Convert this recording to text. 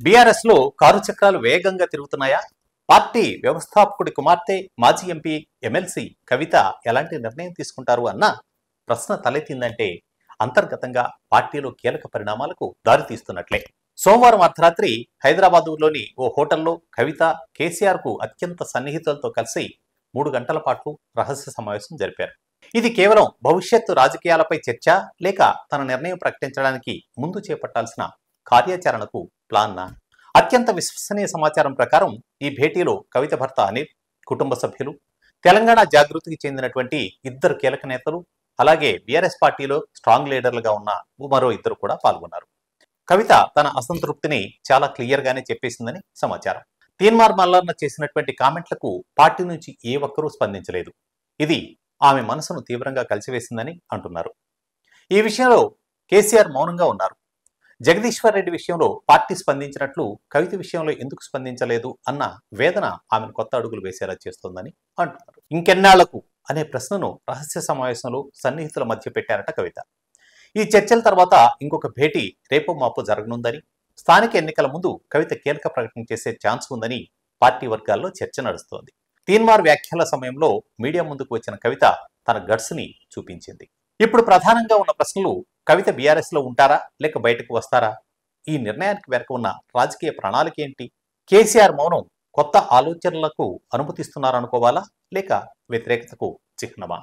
BRS లో car చక్రాలు వేగంగా తిరుగుతున్నాయా? పార్టీ వ్యవస్థాపకుడి కుమార్తె మాజీ ఎంపీ ఎమ్మెల్సీ కవిత ఎలాంటి నిర్ణయం తీసుకుంటారు అన్న ప్రశ్న తలెత్తిందంటే అంతర్గతంగా పార్టీలో కీలక పరిణామాలకు దారితీస్తున్నట్లే. సోమవారం అర్ధరాత్రి హైదరాబాదులోని ఓ హోటల్లో కవిత కేసీఆర్ కు అత్యంత సన్నిహితులతో కలిసి 3 గంటల పాటు రహస్య సమావేశం జరిపారు. ఇది కేవలం భవిష్యత్తు రాజకీయాలపై చర్చ లేక తన నిర్ణయం ప్రకటించడానికి ముందు చేపట్టాల్సిన కార్యాచరణకు ప్లాన్నా? అత్యంత విశ్వసనీయ సమాచారం ప్రకారం ఈ భేటీలో కవిత భర్త అనిల్, కుటుంబ సభ్యులు, తెలంగాణ జాగృతికి చెందినటువంటి 2 కీలక నేతలు, అలాగే బీఆర్ఎస్ పార్టీలో స్ట్రాంగ్ లీడర్లుగా ఉన్న మరో 2 కూడా పాల్గొన్నారు. కవిత తన అసంతృప్తిని చాలా క్లియర్ గానే చెప్పేసిందని సమాచారం. తీన్మార్ మల్లన్న చేసినటువంటి కామెంట్లకు పార్టీ నుంచి ఏ ఒక్కరూ స్పందించలేదు. ఇది ఆమె మనసును తీవ్రంగా కలిసివేసిందని అంటున్నారు. ఈ విషయంలో కేసీఆర్ మౌనంగా ఉన్నారు. జగదీశ్వర్ రెడ్డి విషయంలో పార్టీ స్పందించినట్లు కవిత విషయంలో ఎందుకు స్పందించలేదు అన్న వేదన ఆమెను కొత్త అడుగులు వేసేలా చేస్తోందని అంటున్నారు. ఇంకెన్నాళ్లకు అనే ప్రశ్నను రహస్య సమావేశంలో సన్నిహితుల మధ్య పెట్టారట కవిత. ఈ చర్చల తర్వాత ఇంకొక భేటీ రేపో మాపో జరగనుందని, స్థానిక ఎన్నికల ముందు కవిత కీలక ప్రకటన చేసే ఛాన్స్ ఉందని పార్టీ వర్గాల్లో చర్చ నడుస్తోంది. తీన్మార్ వ్యాఖ్యల సమయంలో మీడియా ముందుకు వచ్చిన కవిత తన గట్స్ ని చూపించింది. ఇప్పుడు ప్రధానంగా ఉన్న ప్రశ్నలు, కవిత బీఆర్ఎస్ లో ఉంటారా లేక బయటకు వస్తారా? ఈ నిర్ణయానికి వెనక ఉన్న రాజకీయ ప్రణాళిక ఏంటి? కేసీఆర్ మౌనం కొత్త ఆలోచనలకు అనుమతిస్తున్నారనుకోవాలా లేక వ్యతిరేకతకు చిహ్నమా?